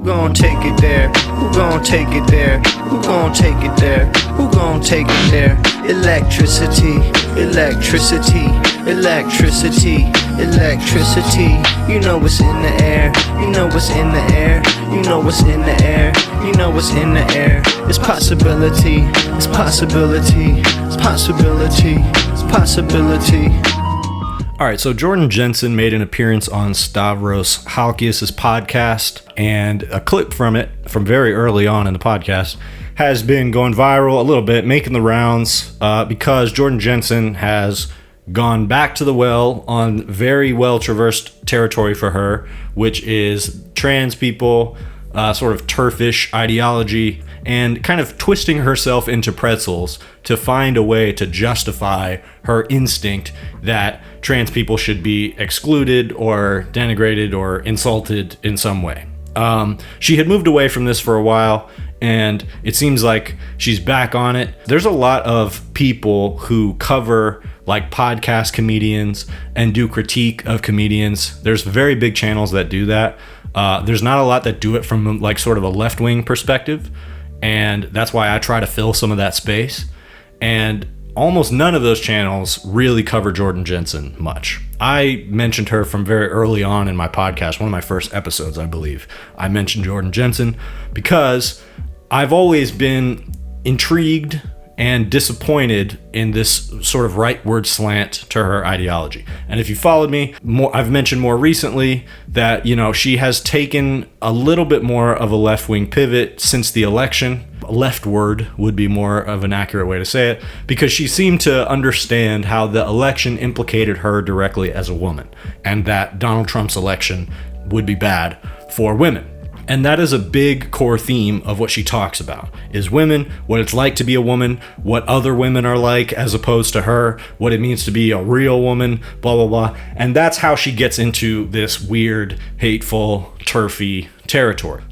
Who gon' take it there? Who gon' take it there? Who gon' take it there? Who gon' take it there? Electricity, electricity, electricity, electricity. You know what's in the air. You know what's in the air. You know what's in the air. You know what's in the air. It's possibility. It's possibility. It's possibility. It's possibility. All right, so Jordan Jensen made an appearance on Stavros Halkias' podcast, and a clip from it from very early on in the podcast has been going viral a little bit, making the rounds, because Jordan Jensen has gone back to the well on very well-traversed territory for her, which is trans people, sort of TERF-ish ideology, and kind of twisting herself into pretzels to find a way to justify her instinct that trans people should be excluded or denigrated or insulted in some way. She had moved away from this for a while, and it seems like she's back on it. There's a lot of people who cover like podcast comedians and do critique of comedians. There's very big channels that do that. There's not a lot that do it from like sort of a left-wing perspective, and that's why I try to fill some of that space. And almost none of those channels really cover Jordan Jensen much. I mentioned her from very early on in my podcast, one of my first episodes, I believe. I mentioned Jordan Jensen because I've always been intrigued and disappointed in this sort of rightward slant to her ideology. And if you followed me, I've mentioned more recently that, you know, she has taken a little bit more of a left-wing pivot since the election. Leftward would be more of an accurate way to say it, because she seemed to understand how the election implicated her directly as a woman, and that Donald Trump's election would be bad for women. And that is a big core theme of what she talks about, is women, what it's like to be a woman, what other women are like as opposed to her, what it means to be a real woman, blah, blah, blah. And that's how she gets into this weird, hateful, turfy territory.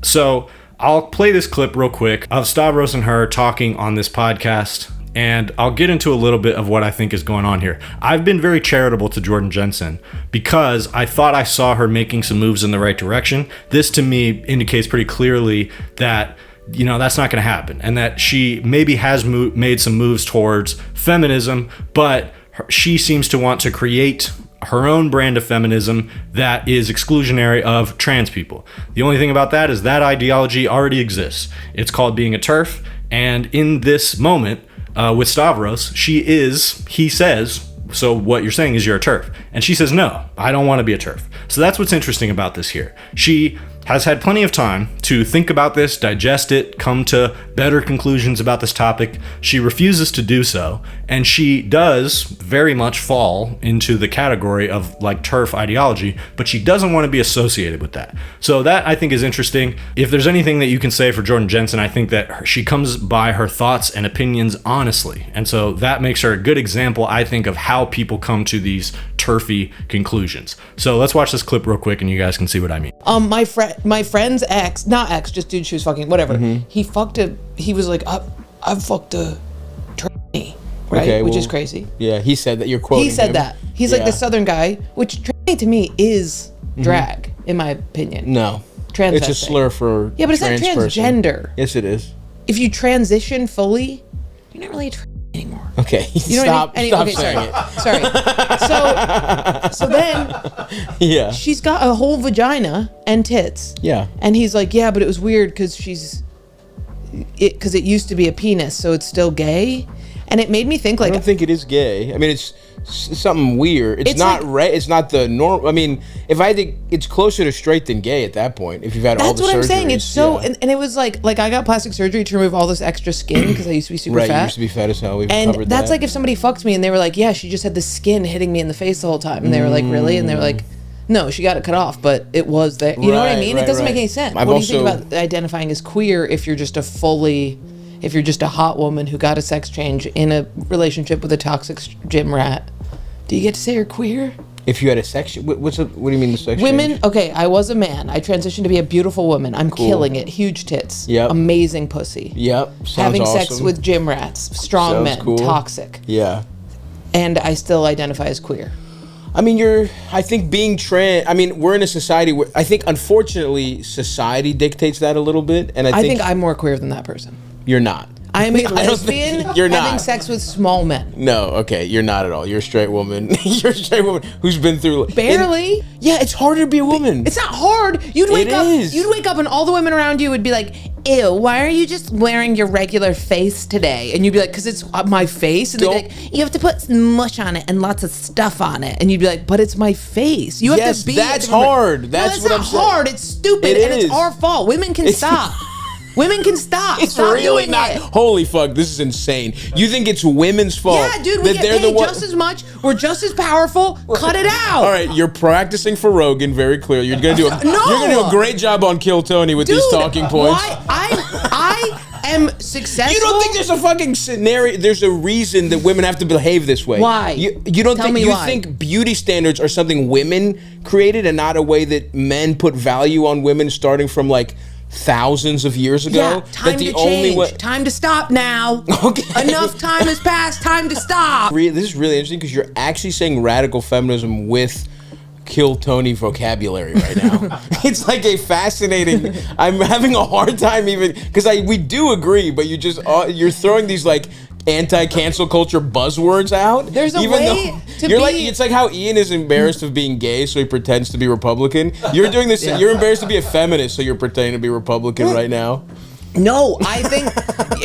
So I'll play this clip real quick of Stavros and her talking on this podcast, and I'll get into a little bit of what I think is going on here. I've been very charitable to Jordan Jensen because I thought I saw her making some moves in the right direction. This to me indicates pretty clearly that, you know, that's not going to happen, and that she maybe has made some moves towards feminism, but she seems to want to create her own brand of feminism that is exclusionary of trans people. The only thing about that is that ideology already exists. It's called being a TERF, and in this moment, with Stavros, he says, so what you're saying is you're a TERF. And she says, no, I don't want to be a TERF. So that's what's interesting about this here. She has had plenty of time to think about this, digest it, come to better conclusions about this topic. She refuses to do so, and she does very much fall into the category of like TERF ideology, but she doesn't want to be associated with that. So that I think is interesting. If there's anything that you can say for Jordan Jensen, I think that she comes by her thoughts and opinions honestly, and so that makes her a good example, I think, of how people come to these TERFy conclusions. So let's watch this clip real quick and you guys can see what I mean. My friend's ex, not ex, just dude she was fucking, whatever. Mm-hmm. He was like, I've fucked a tranny, right? Okay, which is crazy. Yeah, he said that, you're quoting He said him. that. He's like the southern guy, which tranny to me is drag, in my opinion. No. Transvestite. It's a slur for yeah, but it's not transgender. Person. Yes, it is. If you transition fully, you're not really a tranny anymore. Okay, you know stop what I mean? saying sorry. So then, yeah, she's got a whole vagina and tits. Yeah, and he's like, yeah, but it was weird because it used to be a penis, so it's still gay. And it made me think, like, I don't think it is gay. I mean, it's something weird. It's not like, right. It's not the norm. I mean, if I think it's closer to straight than gay at that point. If you've had all the surgeries. That's what I'm saying. It's so, and it was like I got plastic surgery to remove all this extra skin because I used to be super fat. Right, you used to be fat as hell. We've covered that. That's like if somebody fucked me and they were like, yeah, she just had the skin hitting me in the face the whole time, and they were like, really? And they were like, no, she got it cut off, but it was there. You know what I mean? It doesn't make any sense. What do you think about identifying as queer if you're just a hot woman who got a sex change in a relationship with a toxic gym rat? Do you get to say you're queer? If you had a sex, what do you mean the sex Women, change? okay, I was a man. I transitioned to be a beautiful woman. I'm killing it. Huge tits. Yep. Amazing pussy. Yep. Sounds Having awesome. sex with gym rats. Strong men. Cool. Toxic. Yeah. And I still identify as queer. I mean, I think being trans, I mean, we're in a society where, I think, unfortunately, society dictates that a little bit. And I think I'm more queer than that person. You're not. I am a lesbian you're having not. sex with small men. No, okay, you're not at all. You're a straight woman. You're a straight woman who's been through... Barely. Yeah, it's harder to be a woman. It's not hard. You'd wake up and all the women around you would be like, ew, why are you just wearing your regular face today? And you'd be like, because it's my face. And they'd be like, you have to put mush on it and lots of stuff on it. And you'd be like, but it's my face. You have to be... That's hard. That's what I'm saying. It's not hard. It's stupid. And it's our fault. Women can stop. Women can stop. It's stop really doing not. It. Holy fuck, this is insane. You think it's women's fault? Yeah, dude, we get paid just as much. We're just as powerful. Cut it out. All right, you're practicing for Rogan, very clear. You're gonna do a great job on Kill Tony with these talking points. Why? I am successful. You don't think there's a fucking scenario? There's a reason that women have to behave this way. Why? You don't think you think beauty standards are something women created and not a way that men put value on women starting from like thousands of years ago? Yeah, time to change. Time to stop now. Okay. Enough time has passed. Time to stop. This is really interesting because you're actually saying radical feminism with Kill Tony vocabulary right now. It's like a fascinating... I'm having a hard time even... Because we do agree, but you're throwing these like anti-cancel culture buzzwords out. There's a way to be... Like, it's like how Ian is embarrassed of being gay, so he pretends to be Republican. You're doing this. Yeah. You're embarrassed to be a feminist, so you're pretending to be Republican right now. No, I think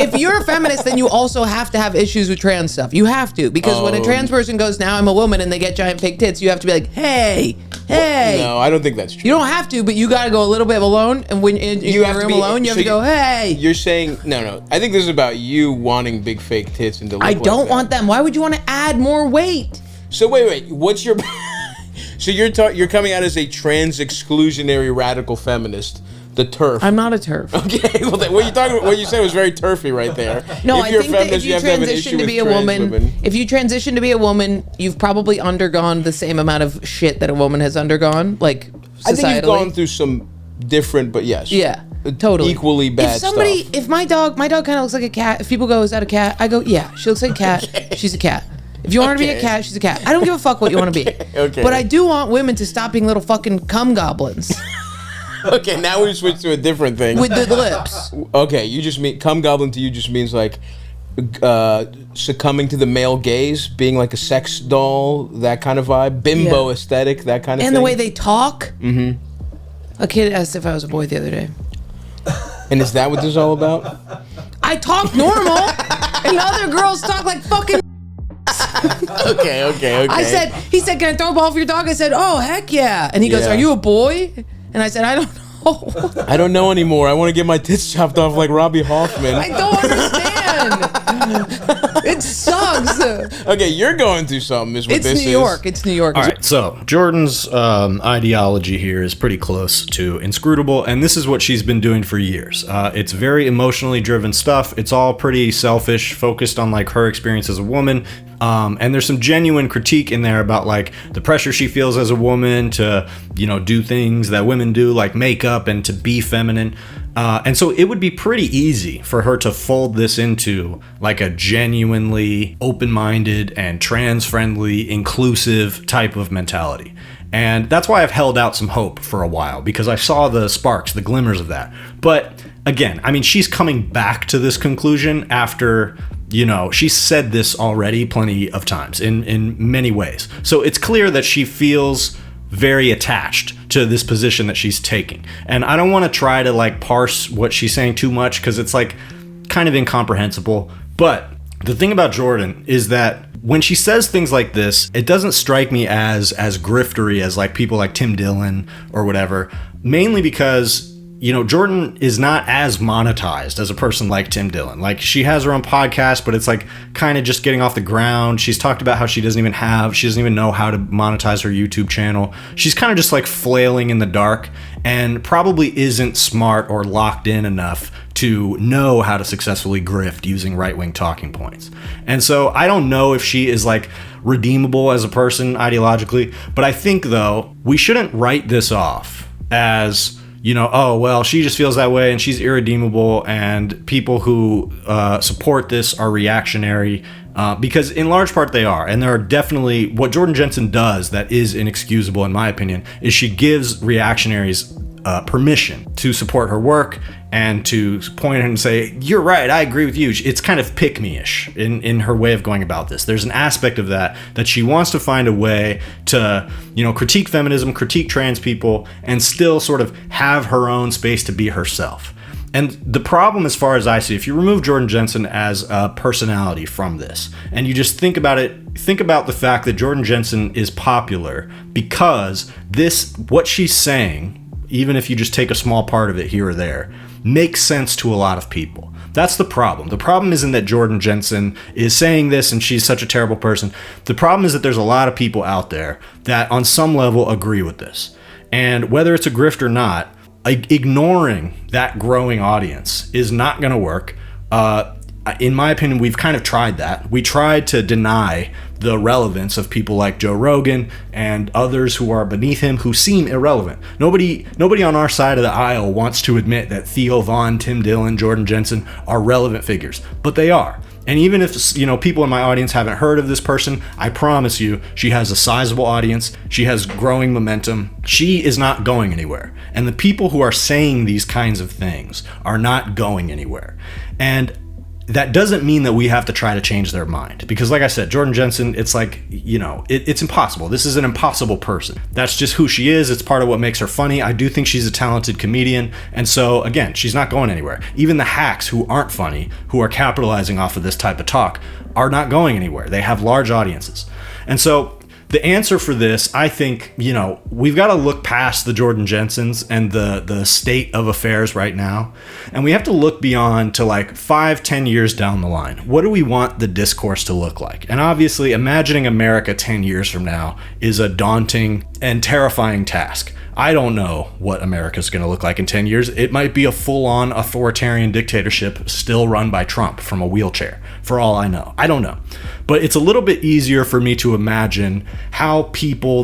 if you're a feminist, then you also have to have issues with trans stuff. You have to, because when a trans person goes, now I'm a woman, and they get giant fake tits, you have to be like, hey. No, I don't think that's true. You don't have to, but you got to go a little bit alone, and when in your room alone, you have to go, hey. You're saying, no. I think this is about you wanting big fake tits and to look I don't want them. Why would you want to add more weight? So wait, what's your... So you're coming out as a trans exclusionary radical feminist. The TERF. I'm not a TERF. Okay, well, what you said was very TERFy right there. No, I think that if you transition to be a woman, you've probably undergone the same amount of shit that a woman has undergone, like societally. I think you've gone through some different, but yes. Yeah, totally. Equally bad stuff. If my dog kind of looks like a cat, if people go, is that a cat? I go, yeah, she looks like a cat. Okay. She's a cat. If you want her to be a cat, she's a cat. I don't give a fuck what you want to be. Okay. But I do want women to stop being little fucking cum goblins. Okay, now we switch to a different thing. With the lips. Okay, you just mean cum goblin to you just means like succumbing to the male gaze, being like a sex doll, that kind of vibe, bimbo aesthetic, that kind of thing. And the way they talk. Mm-hmm. A kid asked if I was a boy the other day. And is that what this is all about? I talk normal, and other girls talk like fucking. Okay. He said, can I throw a ball for your dog? I said, oh, heck yeah. And he goes, are you a boy? And I said, I don't know. I don't know anymore. I want to get my tits chopped off like Robbie Hoffman. I don't understand. It sucks. Okay, you're going through something is what this is. It's New York. All right, so Jordan's ideology here is pretty close to inscrutable, and this is what she's been doing for years. It's very emotionally driven stuff. It's all pretty selfish, focused on like her experience as a woman. And there's some genuine critique in there about like the pressure she feels as a woman to, do things that women do, like makeup and to be feminine. And so it would be pretty easy for her to fold this into like a genuinely open-minded and trans-friendly, inclusive type of mentality. And that's why I've held out some hope for a while, because I saw the sparks, the glimmers of that. But again, I mean, she's coming back to this conclusion after... she's said this already plenty of times in many ways. So it's clear that she feels very attached to this position that she's taking. And I don't want to try to like parse what she's saying too much because it's like kind of incomprehensible. But the thing about Jordan is that when she says things like this, it doesn't strike me as griftery as like people like Tim Dillon or whatever, mainly because Jordan is not as monetized as a person like Tim Dillon. Like, she has her own podcast, but it's like kind of just getting off the ground. She's talked about how she doesn't even know how to monetize her YouTube channel. She's kind of just like flailing in the dark and probably isn't smart or locked in enough to know how to successfully grift using right-wing talking points. And so I don't know if she is like redeemable as a person ideologically, but I think though, we shouldn't write this off as... oh, well, she just feels that way and she's irredeemable and people who support this are reactionary Because in large part they are. And there are definitely, what Jordan Jensen does that is inexcusable in my opinion, is she gives reactionaries permission to support her work and to point at her and say, you're right, I agree with you. It's kind of pick-me-ish in her way of going about this. There's an aspect of that she wants to find a way to, critique feminism, critique trans people, and still sort of have her own space to be herself. And the problem, as far as I see, if you remove Jordan Jensen as a personality from this, and you just think about the fact that Jordan Jensen is popular because what she's saying, even if you just take a small part of it here or there, makes sense to a lot of people. That's the problem. The problem isn't that Jordan Jensen is saying this and she's such a terrible person. The problem is that there's a lot of people out there that on some level agree with this. And whether it's a grift or not, ignoring that growing audience is not going to work. In my opinion, we've kind of tried that. We tried to deny the relevance of people like Joe Rogan and others who are beneath him who seem irrelevant. Nobody on our side of the aisle wants to admit that Theo Von, Tim Dillon, Jordan Jensen are relevant figures, but they are. And even if people in my audience haven't heard of this person, I promise you she has a sizable audience. She has growing momentum. She is not going anywhere. And the people who are saying these kinds of things are not going anywhere. And that doesn't mean that we have to try to change their mind. Because like I said, Jordan Jensen, it's like, it's impossible. This is an impossible person. That's just who she is. It's part of what makes her funny. I do think she's a talented comedian. And so, again, she's not going anywhere. Even the hacks who aren't funny, who are capitalizing off of this type of talk, are not going anywhere. They have large audiences. And so the answer for this, I think, we've got to look past the Jordan Jensens and the state of affairs right now. And we have to look beyond to like 5-10 years down the line. What do we want the discourse to look like? And obviously, imagining America 10 years from now is a daunting and terrifying task. I don't know what America's going to look like in 10 years. It might be a full-on authoritarian dictatorship still run by Trump from a wheelchair, for all I know. I don't know. But it's a little bit easier for me to imagine how people,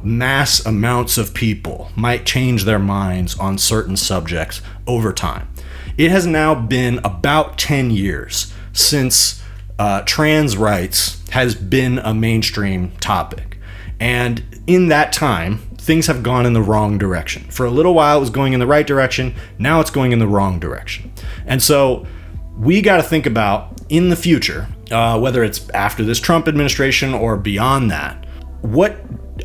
mass amounts of people might change their minds on certain subjects over time. It has now been about 10 years since trans rights has been a mainstream topic. And in that time, things have gone in the wrong direction. For a little while, it was going in the right direction. Now it's going in the wrong direction. And so we got to think about, in the future, whether it's after this Trump administration or beyond that, what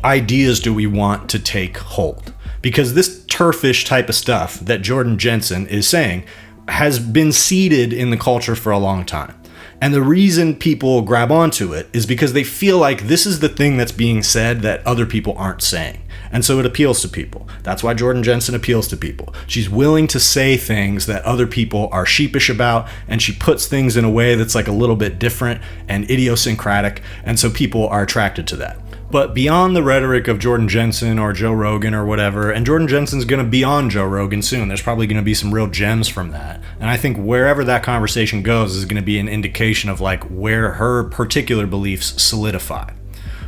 ideas do we want to take hold? Because this TERF-ish type of stuff that Jordan Jensen is saying has been seeded in the culture for a long time. And the reason people grab onto it is because they feel like this is the thing that's being said that other people aren't saying. And so it appeals to people. That's why Jordan Jensen appeals to people. She's willing to say things that other people are sheepish about, and she puts things in a way that's like a little bit different and idiosyncratic, and so people are attracted to that. But beyond the rhetoric of Jordan Jensen or Joe Rogan or whatever, and Jordan Jensen's going to be on Joe Rogan soon, there's probably going to be some real gems from that. And I think wherever that conversation goes is going to be an indication of like where her particular beliefs solidify.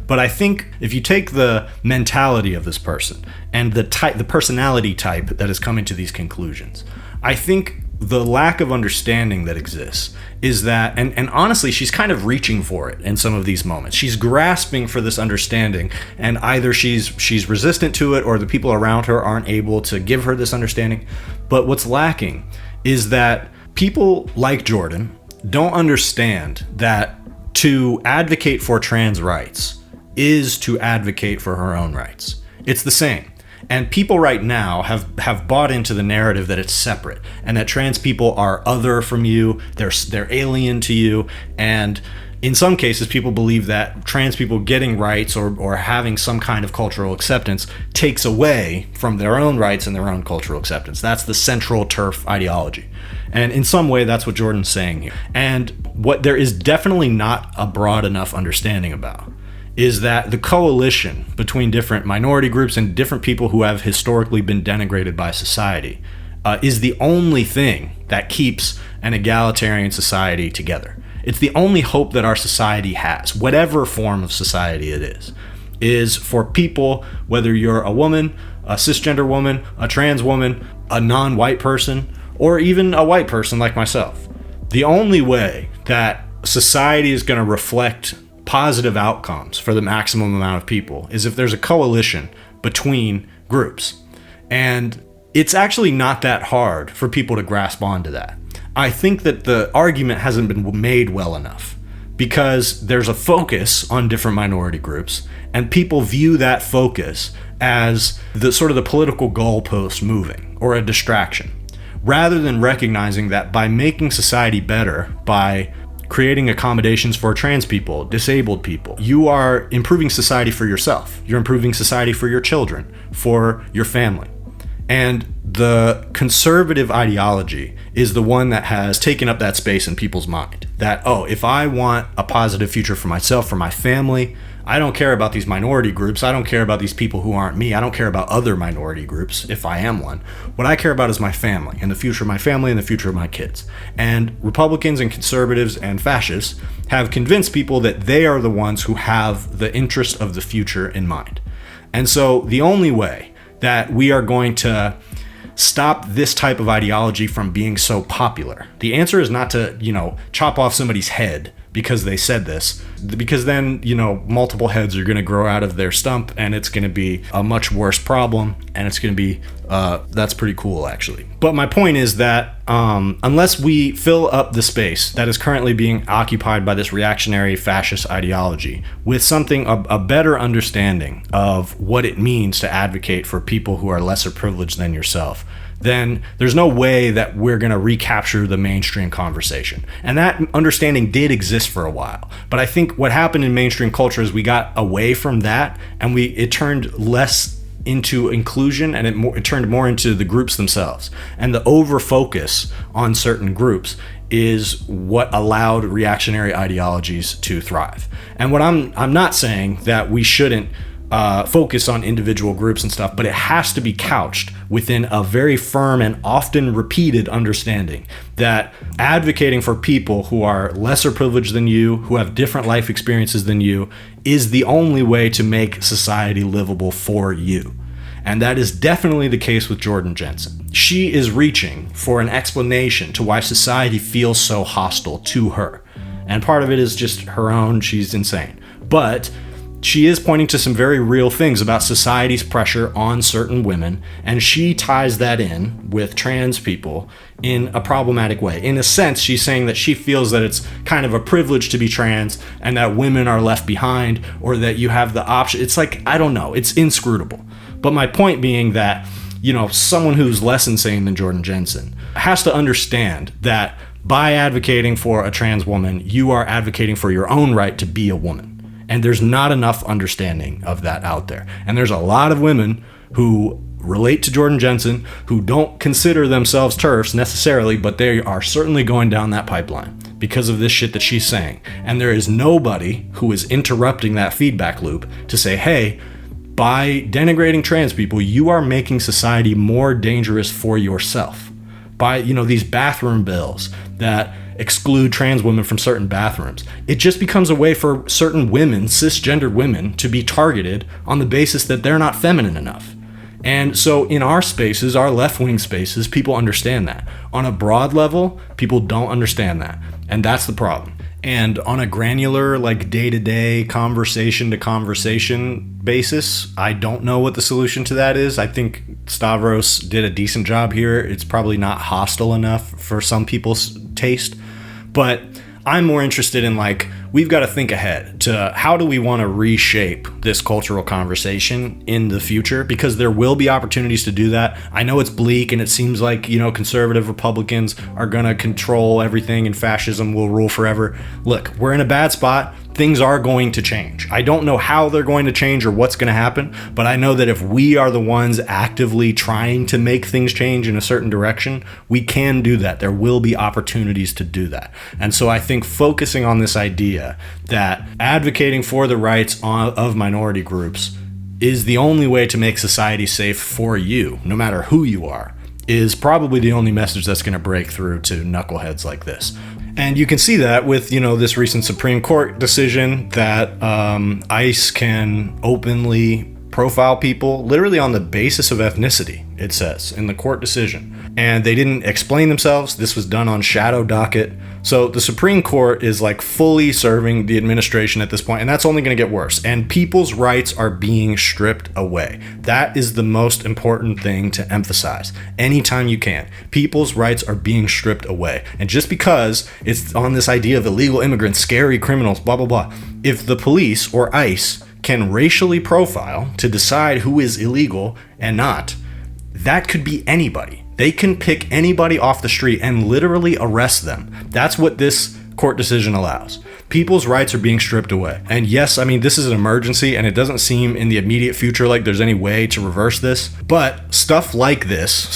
But I think if you take the mentality of this person and the personality type that is coming to these conclusions, I think the lack of understanding that exists is that, and honestly, she's kind of reaching for it in some of these moments. She's grasping for this understanding, and either she's resistant to it or the people around her aren't able to give her this understanding. But what's lacking is that people like Jordan don't understand that to advocate for trans rights is to advocate for her own rights. It's the same. And people right now have bought into the narrative that it's separate and that trans people are other from you, they're alien to you, and in some cases people believe that trans people getting rights or having some kind of cultural acceptance takes away from their own rights and their own cultural acceptance. That's the central TERF ideology. And in some way that's what Jordan's saying here. And what there is definitely not a broad enough understanding about is that the coalition between different minority groups and different people who have historically been denigrated by society is the only thing that keeps an egalitarian society together. It's the only hope that our society has, whatever form of society it is for people, whether you're a woman, a cisgender woman, a trans woman, a non-white person, or even a white person like myself. The only way that society is going to reflect positive outcomes for the maximum amount of people is if there's a coalition between groups. And it's actually not that hard for people to grasp onto that. I think that the argument hasn't been made well enough because there's a focus on different minority groups, and people view that focus as the sort of the political goalpost moving or a distraction, rather than recognizing that by making society better, by creating accommodations for trans people, disabled people, you are improving society for yourself. You're improving society for your children, for your family. And the conservative ideology is the one that has taken up that space in people's mind. That, oh, if I want a positive future for myself, for my family, I don't care about these minority groups. I don't care about these people who aren't me. I don't care about other minority groups if I am one. What I care about is my family and the future of my family and the future of my kids. And Republicans and conservatives and fascists have convinced people that they are the ones who have the interest of the future in mind. And so the only way that we are going to stop this type of ideology from being so popular, the answer is not to, chop off somebody's head because they said this, because then, multiple heads are going to grow out of their stump and it's going to be a much worse problem, and it's going to be, that's pretty cool actually. But my point is that unless we fill up the space that is currently being occupied by this reactionary fascist ideology with something, a better understanding of what it means to advocate for people who are lesser privileged than yourself, then there's no way that we're going to recapture the mainstream conversation. And that understanding did exist for a while. But I think what happened in mainstream culture is we got away from that, and it turned less into inclusion, and it turned more into the groups themselves. And the over focus on certain groups is what allowed reactionary ideologies to thrive. And what I'm not saying that we shouldn't focus on individual groups and stuff, but it has to be couched within a very firm and often repeated understanding that advocating for people who are lesser privileged than you, who have different life experiences than you, is the only way to make society livable for you. And that is definitely the case with Jordan Jensen. She is reaching for an explanation to why society feels so hostile to her. And part of it is just her own, she's insane. But she is pointing to some very real things about society's pressure on certain women, and she ties that in with trans people in a problematic way. In a sense, she's saying that she feels that it's kind of a privilege to be trans and that women are left behind, or that you have the option. It's like, I don't know, it's inscrutable. But my point being that, someone who's less insane than Jordan Jensen has to understand that by advocating for a trans woman, you are advocating for your own right to be a woman. And there's not enough understanding of that out there. And there's a lot of women who relate to Jordan Jensen who don't consider themselves TERFs necessarily, but they are certainly going down that pipeline because of this shit that she's saying. And there is nobody who is interrupting that feedback loop to say, hey, by denigrating trans people, you are making society more dangerous for yourself. By, these bathroom bills that exclude trans women from certain bathrooms. It just becomes a way for certain women, cisgendered women, to be targeted on the basis that they're not feminine enough. And so in our spaces, our left-wing spaces, people understand that. On a broad level, people don't understand that. And that's the problem. And on a granular, day-to-day, conversation-to-conversation basis, I don't know what the solution to that is. I think Stavros did a decent job here. It's probably not hostile enough for some people's taste. But I'm more interested in we've got to think ahead to how do we want to reshape this cultural conversation in the future, because there will be opportunities to do that. I know it's bleak and it seems like, conservative Republicans are going to control everything and fascism will rule forever. Look, we're in a bad spot. Things are going to change. I don't know how they're going to change or what's going to happen, but I know that if we are the ones actively trying to make things change in a certain direction, we can do that. There will be opportunities to do that. And so I think focusing on this idea that advocating for the rights of minority groups is the only way to make society safe for you, no matter who you are, is probably the only message that's going to break through to knuckleheads like this. And you can see that with, this recent Supreme Court decision that ICE can openly profile people literally on the basis of ethnicity, it says in the court decision. and they didn't explain themselves. This was done on shadow docket. So the Supreme Court is like fully serving the administration at this point, and that's only going to get worse. And people's rights are being stripped away. That is the most important thing to emphasize anytime you can. People's rights are being stripped away. And just because it's on this idea of illegal immigrants, scary criminals, blah, blah, blah, if the police or ICE can racially profile to decide who is illegal and not, that could be anybody. They can pick anybody off the street and literally arrest them. That's what this court decision allows. People's rights are being stripped away. And yes, I mean, this is an emergency, and it doesn't seem in the immediate future like there's any way to reverse this. But stuff like this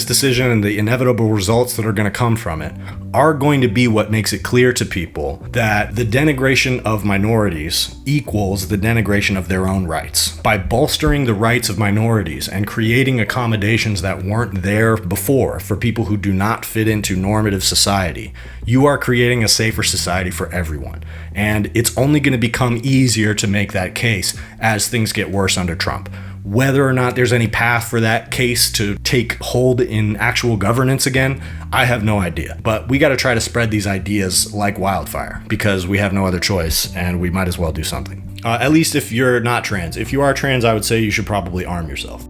decision and the inevitable results that are going to come from it are going to be what makes it clear to people that the denigration of minorities equals the denigration of their own rights. By bolstering the rights of minorities and creating accommodations that weren't there before for people who do not fit into normative society, you are creating a safer society for everyone. And it's only going to become easier to make that case as things get worse under Trump. Whether or not there's any path for that case to take hold in actual governance again, I have no idea. But we got to try to spread these ideas like wildfire because we have no other choice and we might as well do something. At least if you're not trans. If you are trans, I would say you should probably arm yourself.